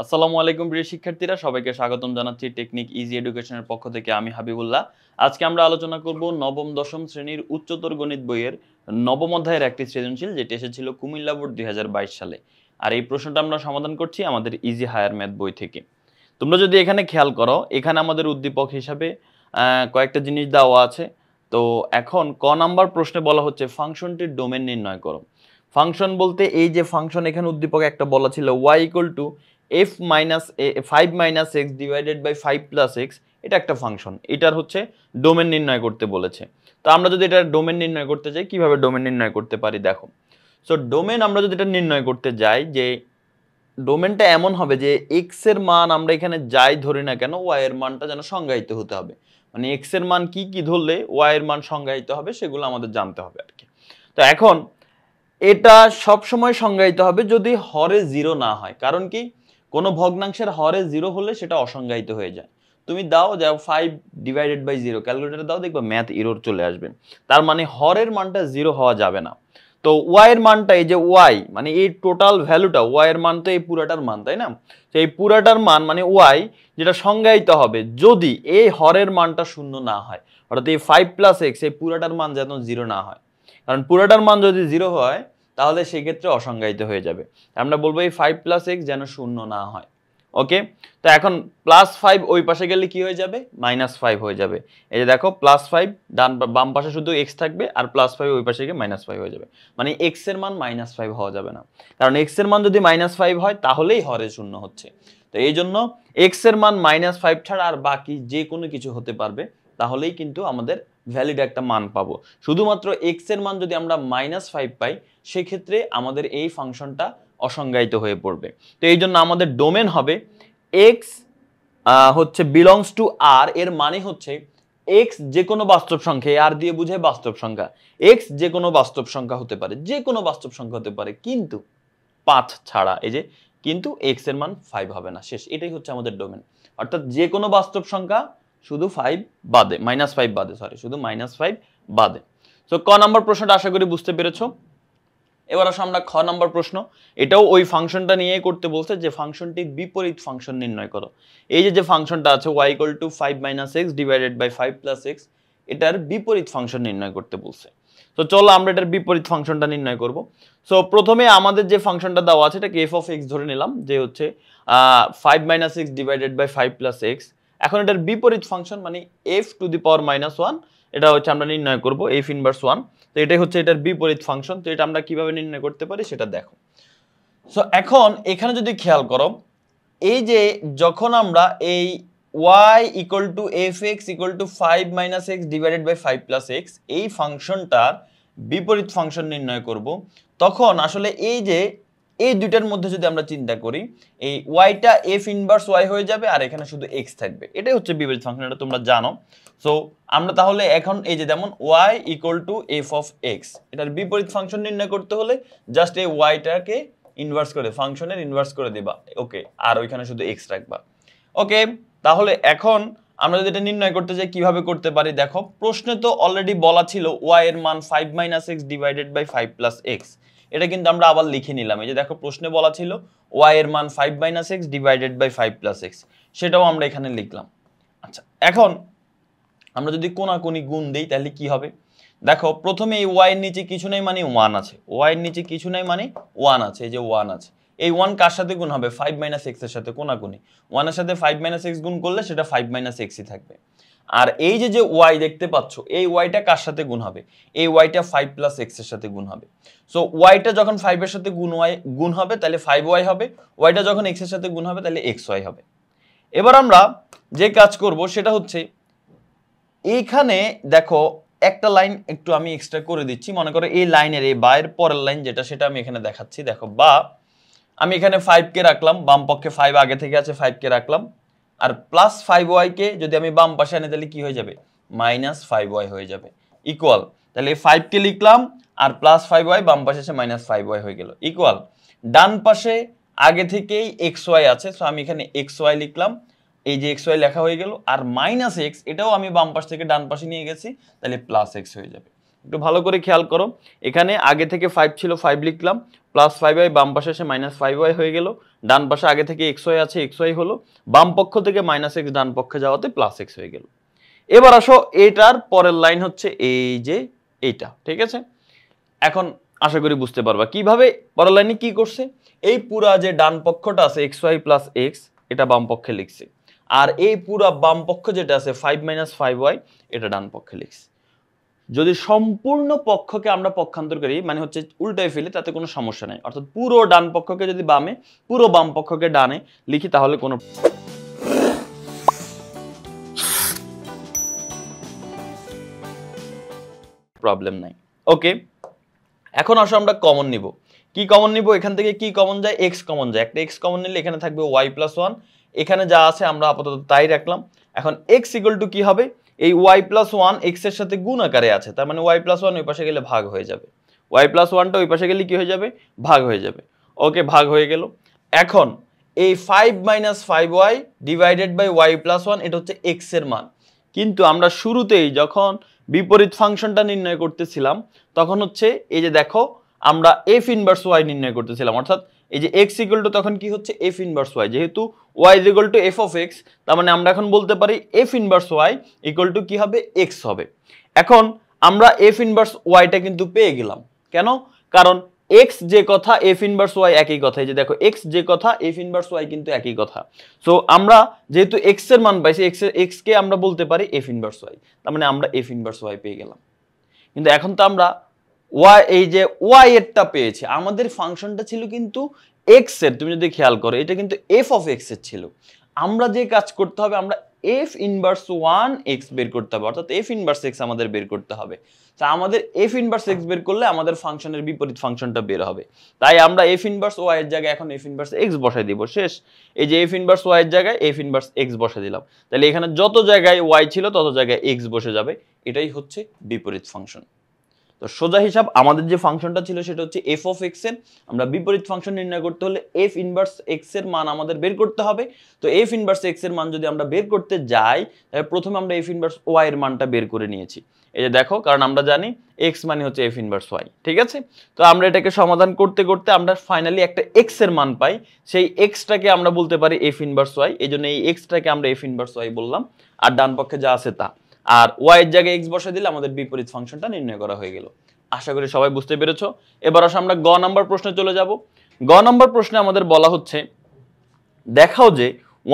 আসসালামু আলাইকুম প্রিয় শিক্ষার্থীরা, সবাইকে স্বাগতম জানাচ্ছি টেকনিক ইজি এডুকেশনের পক্ষ থেকে। আমি হাবিবুল্লাহ। আজকে আমরা আলোচনা করব নবম দশম শ্রেণীর উচ্চতর গণিত বইয়ের নবম অধ্যায়ের একটি সৃজনশীল, যেটি এসেছিল কুমিল্লা বোর্ড 2022 সালে। আর এই প্রশ্নটা আমরা সমাধান করছি আমাদের ইজি হায়ার ম্যাথ বই থেকে। তোমরা যদি এখানে খেয়াল করো, এখানে আমাদের উদ্দীপক হিসাবে কয়েকটা জিনিস দেওয়া আছে। তো এখন ক নাম্বার প্রশ্নে বলা হচ্ছে ফাংশনটির ডোমেন নির্ণয় করো। ফাংশন বলতে এই যে ফাংশন, এখানে উদ্দীপক একটা বলা ছিল y equal to f minus 5 minus x divided by 5 plus x. এটা একটা ফাংশন, এটার হচ্ছে ডোমেন নির্ণয় করতে বলেছে। তো আমরা যদি এটার ডোমেন নির্ণয় করতে চাই, কিভাবে ডোমেন নির্ণয় করতে পারি দেখো। সো ডোমেন আমরা যদি এটা নির্ণয় করতে যাই, যে ডোমেনটা এমন হবে যে এক্স এর মান আমরা এখানে যাই ধরি না কেন, ওয়াই এর মানটা যেন সংজ্ঞায়িত হতে হবে। মানে এক্স এর মান কি কি ধরলে ওয়াই এর মান সংজ্ঞায়িত হবে সেগুলো আমাদের জানতে হবে আর কি। তো এখন এটা সব সময় সংজ্ঞায়িত হবে যদি হরে জিরো না হয়। কারণ কি, কোনো ভগ্নাংশের হরে জিরো হলে সেটা অসংজ্ঞায়িত হয়ে যায়। তুমি দাও যাও 5 ডিভাইডেড বাই 0, ক্যালকুলেটরে দাও, দেখবে ম্যাথ এরর চলে আসবে। তার মানে হরের মানটা জিরো হওয়া যাবে না। তো ওয়াই এর মানটা, এই যে ওয়াই মানে এই টোটাল ভ্যালুটা, ওয়াই এর মান তো এই পুরাটার মান, তাই না? তো এই পুরাটার মান মানে ওয়াই, যেটা সংজ্ঞায়িত হবে যদি এই হরের মানটা শূন্য না হয়, অর্থাৎ এই 5 প্লাস এক্স এই পুরাটার মান যেন জিরো না হয়। কারণ পুরাটার মান যদি জিরো হয় তাহলে সেক্ষেত্রে অসংজ্ঞায়িত হয়ে যাবে। আমরা বলবো এই 5 প্লাস এক্স যেন শূন্য না হয়। ওকে, তো এখন প্লাস 5 ওই পাশে গেলে কি হয়ে যাবে? -5 হয়ে যাবে। এই যে দেখো +5 বাম পাশে শুধু এক্স থাকবে, আর +5 ওই পাশে গিয়ে -5 হয়ে যাবে। মানে এক্স এর মান -5 হওয়া যাবে না। কারণ এক্স এর মান যদি -5 হয় তাহলেই হরে শূন্য হচ্ছে। তো এই জন্য এক্স এর মান -5 ছাড়া আর বাকি যে কোনো কিছু হতে পারবে, তাহলেই কিন্তু আমাদের ভ্যালিড একটা মান পাবো। শুধুমাত্র এক্স এর মান যদি আমরা -5 পাই, সেক্ষেত্রে আমাদের এই ফাংশনটা অসংজ্ঞায়িত হয়ে পড়বে। তো এই জন্য আমাদের ডোমেন হবে এক্স হচ্ছে বিলংস টু আর, এর মানে হচ্ছে এক্স যে কোনো বাস্তব সংখ্যা, আর দিয়ে বুঝে বাস্তব সংখ্যা। এক্স যে কোনো বাস্তব সংখ্যা হতে পারে, যে কোনো বাস্তব সংখ্যা হতে পারে, কিন্তু 5 ছাড়া। এই যে কিন্তু এক্স এর মান 5 হবে না, শেষ। এটাই হচ্ছে আমাদের ডোমেন। অর্থাৎ যে কোনো বাস্তব সংখ্যা শুধু 5 বাদে, -5 বাদে, সরি, শুধু -5 বাদে। তো ক নাম্বার প্রশ্নটা আশা করি বুঝতে পেরেছো। এবার আসো আমরা খ নাম্বার প্রশ্ন। এটাও ওই ফাংশনটা নিয়েই করতে বলছে, যে ফাংশনটির বিপরীত ফাংশন নির্ণয় করো। এই যে ফাংশনটা আছে y equal to 5 minus x divided by 5 plus x, এটার বিপরীত ফাংশন নির্ণয় করতে বলছে। তো চলো আমরা এটার বিপরীত ফাংশনটা নির্ণয় করব। সো প্রথমে আমাদের যে ফাংশনটা দেওয়া আছে এটাকে এফ অফ এক্স ধরে নিলাম, যে হচ্ছে 5 minus x divided by 5 plus x. এখন এটার বিপরীত ফাংশন মানে এফ টু দি পাওয়ার -1, এটা হচ্ছে আমরা নির্ণয় করব এফ ইনভার্স 1। তো এটাই হচ্ছে এটার বিপরীত ফাংশন। তো এটা আমরা কিভাবে নির্ণয় করতে পারি সেটা দেখো। সো এখন এখানে যদি খেয়াল করো, এই যে যখন আমরা এই y equal to f x equal to 5 minus x divided by 5 plus x, এই ফাংশনটার বিপরীত ফাংশন নির্ণয় করব, তখন আসলে এই যে এই দুইটার মধ্যে যদি আমরা চিন্তা করি, এই ওয়াইটা এফ ইনভার্স ওয়াই হয়ে যাবে, আর এখানে শুধু এক্স থাকবে। এটাই হচ্ছে বিপরীত ফাংশন, এটা তোমরা জানো। সো আমরা তাহলে এখন এই যে যেমন y equal to f of x, এটার বিপরীত ফাংশন নির্ণয় করতে হলে জাস্ট এই ওয়াইটাকে ইনভার্স করে, ফাংশনের ইনভার্স করে দিবা, ওকে, আর ওইখানে শুধু এক্স রাখবা। ওকে, তাহলে এখন আমরা যদি এটা নির্ণয় করতে চাই কিভাবে করতে পারি দেখো। প্রশ্নে তো অলরেডি বলা ছিল ওয়াই এর মান 5 minus x divided by 5 plus x. এটা কিন্তু আমরা আবার লিখে নিলাম। এই যে দেখো প্রশ্নে বলা ছিল ওয়াই এর মান 5 minus x divided by 5 plus x, সেটাও আমরা এখানে লিখলাম। আচ্ছা, এখন আমরা যদি কোনাকুনি গুণ দিই তাহলে কি হবে দেখো। প্রথমে এই ওয়াই এর নিচে কিছু নাই মানে 1 আছে, ওয়াই এর নিচে কিছু নাই মানে 1 আছে, এই যে 1 আছে। এই 1 কার সাথে গুণ হবে? 5 মাইনাস এক্স এর সাথে, কোনাকুনি 1 এর সাথে 5 মাইনাস এক্স গুণ করলে সেটা 5 মাইনাস এক্সই থাকবে। আর এই যে ওয়াই দেখতে পাচ্ছ, এই ওয়াইটা কার সাথে গুণ হবে? এই ওয়াইটা 5 প্লাস এক্স এর সাথে গুণ হবে। সো ওয়াইটা যখন 5 এর সাথে গুণ হবে তাহলে 5 ওয়াই হবে, ওয়াইটা যখন এক্স এর সাথে গুণ হবে তাহলে এক্স ওয়াই হবে। এবার আমরা যে কাজ করব সেটা হচ্ছে, এইখানে দেখো একটা লাইন একটু আমি এক্সট্রা করে দিচ্ছি। মনে করো এই লাইনের এই বায়ের পরের লাইন যেটা, সেটা আমি এখানে দেখাচ্ছি। দেখো, বা আমি এখানে 5 কে রাখলাম, বাম পক্ষে 5 আগে থেকে আছে, 5 কে রাখলাম, আর প্লাস 5 ওয়াই কে যদি আমি বাম পাশে আনি তাহলে কি হয়ে যাবে? -5 ওয়াই হয়ে যাবে, ইকুয়াল। তাহলে 5 কে লিখলাম আর প্লাস 5 ওয়াই বাম পাশে এসে -5 ওয়াই হয়ে গেল, ইকুয়াল। ডান পাশে আগে থেকেই এক্স ওয়াই আছে, সো আমি এখানে এক্স ওয়াই লিখলাম, এই যে এক্স ওয়াই লেখা হয়ে গেল। আর মাইনাস এক্স, এটাও আমি বাম পাশ থেকে ডান পাশে নিয়ে গেছি, তাহলে প্লাস এক্স হয়ে যাবে। একটু ভালো করে খেয়াল করো, এখানে আগে থেকে 5 ছিল 5 লিখলাম, +5y, বাম পাশে এসে -5y হয়ে গেল, ডান পাশে আগে থেকে xy আছে xy হলো, বাম পক্ষ থেকে -x ডান পক্ষে যাওয়াতে +x হয়ে গেল। এবার আসো এটার পরের লাইন হচ্ছে এই যে এইটা, ঠিক আছে? এখন আশা করি বুঝতে পারবা কিভাবে পরের লাইনে কি করছে। এই পুরা যে ডান পক্ষটা আছে xy + x, এটা বাম পক্ষে লিখছে, আর এই পুরা বাম পক্ষ যেটা আছে 5 - 5y, এটা ডান পক্ষে লিখছে। যদি সম্পূর্ণ পক্ষকে আমরা পক্ষান্তর করি, মানে হচ্ছে উল্টায় ফেলি, তাতে কোনো সমস্যা নাই। অর্থাৎ পুরো ডান পক্ষকে যদি বামে, পুরো বাম পক্ষকে ডানে লিখি, তাহলে কোনো প্রবলেম নাই। ওকে, এখন আসো আমরা কমন নিব। কি কমন নিব? এখান থেকে কি কমন যায়? x কমন যায়। একটা x কমন নিলে এখানে থাকবে y + 1, এখানে যা আছে আমরা আপাতত তাই রাখলাম। এখন x = কি হবে? এই y + 1 x এর সাথে গুণ আকারে আছে, তার মানে y + 1 ওই পাশে গেলে ভাগ হয়ে যাবে, y + 1টা ওই পাশে গেলে কি হয়ে যাবে? ভাগ হয়ে যাবে। ওকে, ভাগ হয়ে গেল। এখন এই 5 - 5y / y + 1, এটা হচ্ছে x এর মান। কিন্তু আমরা শুরুতেই যখন বিপরীত ফাংশনটা নির্ণয় করতেছিলাম, তখন হচ্ছে এই যে দেখো, আমরা f ইনভার্স y নির্ণয় করতেছিলাম, অর্থাৎ এই যে x = তখন কি হচ্ছে? f inverse y। যেহেতু y = f of x, তার মানে আমরা এখন বলতে পারি f ইনভার্স y = কি হবে? x হবে। এখন আমরা f ইনভার্স y টা কিন্তু পেয়ে গেলাম। কেন? কারণ x যে কথা f ইনভার্স y একই কথা। এই যে দেখো, x যে কথা f ইনভার্স y কিন্তু একই কথা। সো আমরা যেহেতু x এর মান পাইছি, x কে আমরা বলতে পারি f ইনভার্স y, তার মানে আমরা f ইনভার্স y পেয়ে গেলাম। কিন্তু এখন তো আমরা y, এই যে y এরটা পেয়েছি, আমাদের ফাংশনটা ছিল কিন্তু x এর। তুমি যদি খেয়াল করো, এটা কিন্তু f of x এর ছিল। আমরা যে কাজ করতে হবে, আমরা f ইনভার্স 1x বের করতে হবে, অর্থাৎ f ইনভার্স x আমাদের বের করতে হবে। তা আমাদের f ইনভার্স x বের করলে আমাদের ফাংশনের বিপরীত ফাংশনটা বের হবে। তাই আমরা f ইনভার্স y এর জায়গায় এখন f ইনভার্স x বসাই দিব। শেষ। এই যে f ইনভার্স y এর জায়গায় f ইনভার্স x বসাই দিলাম। তাহলে এখানে যত জায়গায় y ছিল তত জায়গায় x বসে যাবে। এটাই হচ্ছে বিপরীত ফাংশন। তো সোজা হিসাব, আমাদের যে ফাংশনটা ছিল সেটা হচ্ছে f of x এর। আমরা বিপরীত ফাংশন নির্ণয় করতে হলে f ইনভার্স x এর মান আমাদের বের করতে হবে। তো f ইনভার্স x এর মান যদি আমরা বের করতে যাই, তাহলে প্রথমে আমরা f ইনভার্স y এর মানটা বের করে নিয়েছি। এই যে দেখো, কারণ আমরা জানি x মানে হচ্ছে f ইনভার্স y, ঠিক আছে? তো আমরা এটাকে সমাধান করতে করতে আমরা ফাইনালি একটা x এর মান পাই। সেই x টাকে আমরা বলতে পারি f ইনভার্স y। এইজন্য এই x টাকে আমরা f ইনভার্স y বললাম, আর ডান পক্ষে যা আছে তা। আর y এর জায়গায় x বসিয়ে দিলে আমাদের বিপরীত ফাংশনটা নির্ণয় করা হয়ে গেল। আশা করি সবাই বুঝতে পেরেছো। এবার আসলে আমরা গ নাম্বার প্রশ্নে চলে যাব। গ নাম্বার প্রশ্নে আমাদের বলা হচ্ছে, দেখাও যে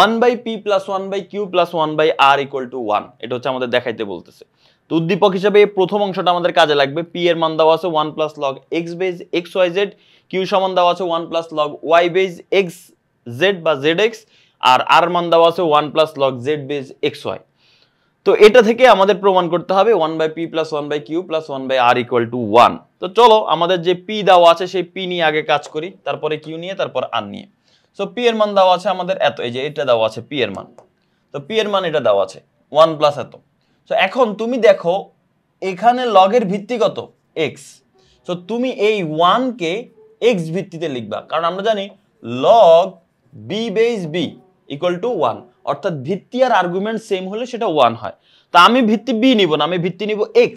1/p + 1/q + 1/r = 1। এটা হচ্ছে আমাদের দেখাইতে বলতেছে। তো উদ্দীপক হিসেবে এই প্রথম অংশটা আমাদের কাজে লাগবে। p এর মান দেওয়া আছে 1 + log x base xyz, q সমান দেওয়া আছে 1 + log y বেজ xz বা zx, আর r মান দেওয়া আছে 1 + log z বেজ xy। তো এটা থেকে আমাদের প্রমাণ করতে হবে 1/p + 1/q + 1/r = 1। তো চলো আমাদের যে p দেওয়া আছে সেই p নিয়ে আগে কাজ করি, তারপরে q নিয়ে, তারপর r নিয়ে। সো p এর মান দেওয়া আছে আমাদের এত, এই যে এটা দেওয়া আছে p এর মান। তো p এর মান এটা দেওয়া আছে 1 + এত। সো এখন তুমি দেখো এখানে log এর ভিত্তি কত? x। সো তুমি এই 1 কে x ভিত্তিতে লিখবা, কারণ আমরা জানি log b বেজ b = 1, অর্থাৎ ভিত্তি আর আর্গুমেন্ট সেম হলে সেটা 1 হয়। তা আমি ভিত্তি b নিব না, আমি ভিত্তি নিব x।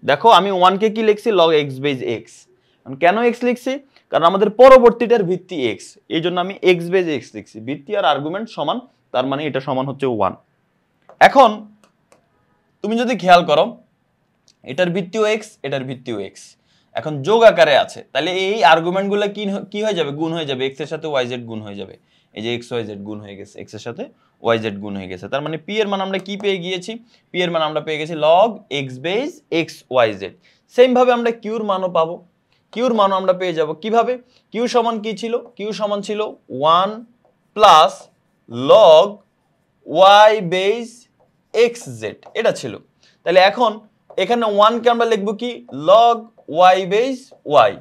দেখো আমি 1 কে কি লিখছি? log x base x। কেন x লিখছি? কারণ আমাদের পরবর্তীটার ভিত্তি x, এই জন্য আমি x বেজ x লিখছি। ভিত্তি আর আর্গুমেন্ট সমান, তার মানে এটা সমান হচ্ছে 1। এখন তুমি যদি খেয়াল করো, এটার ভিত্তিও x, এটার ভিত্তিও x, এখন যোগ আকারে আছে, তাহলে এই আর্গুমেন্টগুলো কি হয়ে যাবে? গুণ হয়ে যাবে, x এর সাথে yz গুণ হয়ে যাবে। এই যে xyz গুণ হয়ে গেছে, x এর সাথে yz গুণ হয়ে গেছে। তার মানে p এর মান আমরা কি পেয়ে গিয়েছি? p এর মান আমরা পেয়ে গেছি log x base xyz। Same ভাবে আমরা q এর মানও পাবো। q এর মানও আমরা পেয়ে যাব কিভাবে? q সমান কি ছিল? q সমান ছিল 1 plus log y base xz, এটা ছিল। তাহলে এখন এখানে 1 কে আমরা লিখব কি? log y বেজ y,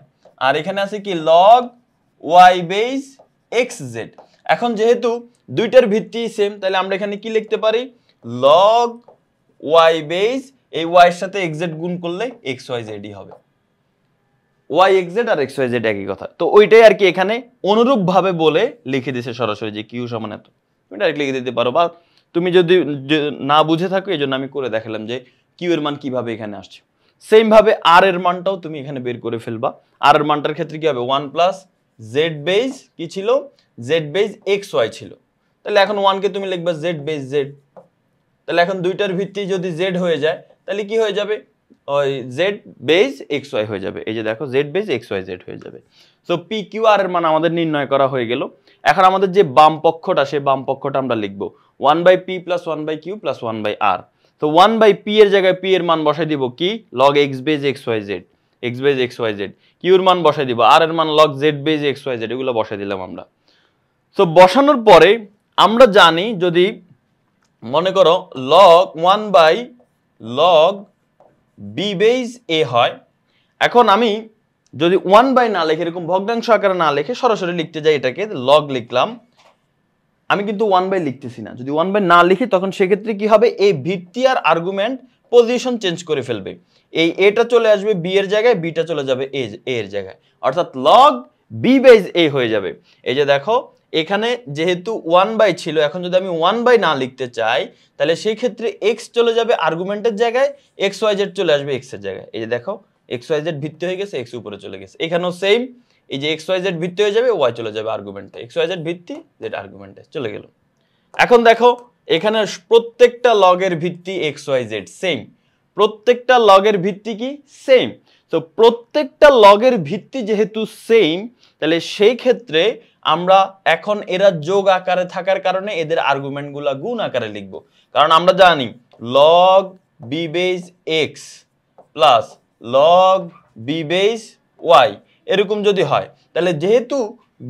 আর এখানে আছে কি? log y base xz। এখন যেহেতু দুইটার ভিত্তি সেম, তাহলে আমরা এখানে কি লিখতে পারি? log y বেজ, এই y এর সাথে xz গুণ করলে xyz হবে। y xz আর xyz একই কথা। তো ওইটাই আর কি এখানে অনুরূপ ভাবে বলে লিখে দিয়েছে সরাসরি যে q সমান এত। তুমি ডাইরেক্ট লিখে দিতে পারো, বা তুমি যদি না বুঝে থাকো এই জন্য আমি করে দেখালাম যে q এর মান কিভাবে এখানে আসছে। সেম ভাবে আর এর মানটাও তুমি এখানে বের করে ফেলবা। আর এর মানটার ক্ষেত্রে কি হবে 1 প্লাস জেড বেজ কি ছিল, জেড বেজ এক্স ওয়াই ছিল। তাহলে এখন 1 কে তুমি লিখবা জেড বেজ জেড। তাহলে এখন দুইটার ভিত্তি যদি জেড হয়ে যায় তাহলে কি হয়ে যাবে, ওই জেড বেজ এক্স ওয়াই হয়ে যাবে। এই যে দেখো z base x y z হয়ে যাবে। সো পি কিউ আর এর মান আমাদের নির্ণয় করা হয়ে গেল। এখন আমাদের যে বাম পক্ষটা, সেই বাম পক্ষটা আমরা লিখবো 1/p plus 1/q plus 1/r। তো 1/p এর জায়গায় p এর মান বসাই দিব কি, log x base x y z, x base x y z. q এর মান বসাই দিব r এর মান log z base x y z, এগুলো বসাই দিলাম আমরা। সো বসানোর পরে আমরা জানি যদি মনে করো log 1/log b base a হয়, এখন আমি যদি 1/, না লিখে এরকম ভগ্নাংশ আকারে না লিখে সরাসরি লিখতে যাই, এটাকে log লিখলাম, আমি কিন্তু 1/, লিখতেছি না। যদি 1/, না লিখি তখন সেক্ষেত্রে কি হবে, এই ভিত্তি আর আর্গুমেন্ট পজিশন চেঞ্জ করে ফেলবে। এই এটা চলে আসবে বি এর জায়গায়, বিটা চলে যাবে এ এর জায়গায়, অর্থাৎ log b বেজ a হয়ে যাবে। এই যে দেখো এখানে যেহেতু 1/, ছিল, এখন যদি আমি 1/, না লিখতে চাই তাহলে সেই ক্ষেত্রে x চলে যাবে আর্গুমেন্টের জায়গায়, এক্স ওয়াই জেড চলে আসবে x এর জায়গায়। এই যে দেখো এক্স ওয়াই জেড ভিত্তি হয়ে গেছে, x উপরে চলে গেছে। এখানেও সেম, এই যে এক্স ওয়াই জেড ভিত্তি হয়ে যাবে, ওয়াই চলে যাবে আর্গুমেন্টে, এক্স ওয়াই জেড ভিত্তি জেড আর্গুমেন্টে চলে গেল। এখন দেখো এখানে প্রত্যেকটা লগের ভিত্তি এক্স ওয়াই জেড সেম, প্রত্যেকটা লগের ভিত্তি কি সেম। তো প্রত্যেকটা লগের ভিত্তি যেহেতু সেম, তাহলে সেই ক্ষেত্রে আমরা এখন এরা যোগ আকারে থাকার কারণে এদের আর্গুমেন্টগুলো গুণ আকারে লিখব। কারণ আমরা জানি log b base x plus log b base y এরকম যদি হয়, তাহলে যেহেতু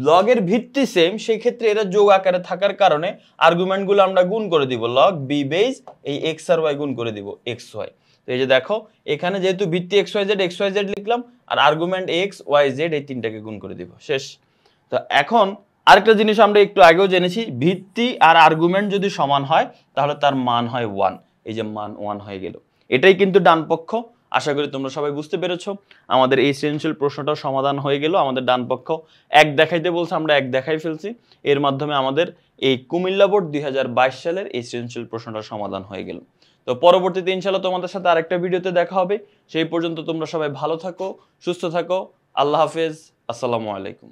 লগের ভিত্তি সেম, সেই ক্ষেত্রে এরা যোগ আকারে থাকার কারণে আর্গুমেন্টগুলো আমরা গুণ করে দিব, log b বেজ এই x আর y গুণ করে দিব xy। তো এই যে দেখো এখানে যেহেতু ভিত্তি xyz লিখলাম, আর আর্গুমেন্ট x y z এই তিনটাকে গুণ করে দিব, শেষ। তো এখন আরেকটা জিনিস আমরা একটু আগেও জেনেছি, ভিত্তি আর আর্গুমেন্ট যদি সমান হয় তাহলে তার মান হয় 1। এই যে মান 1 হয়ে গেল, এটাই কিন্তু ডান পক্ষ। আশা করি তোমরা সবাই বুঝতে পেরেছো। আমাদের এই সৃজনশীল প্রশ্নটাও সমাধান হয়ে গেল। আমাদের ডান পক্ষ এক দেখাইতে বলছে, আমরা এক দেখাই ফেলছি। এর মাধ্যমে আমাদের এই কুমিল্লা বোর্ড 2022 সালের এই সৃজনশীল প্রশ্নটা সমাধান হয়ে গেল। তো পরবর্তীতে ইনশাআল্লাহ তোমাদের সাথে আরেকটা ভিডিওতে দেখা হবে। সেই পর্যন্ত তোমরা সবাই ভালো থাকো, সুস্থ থাকো। আল্লাহ হাফেজ, আসসালামু আলাইকুম।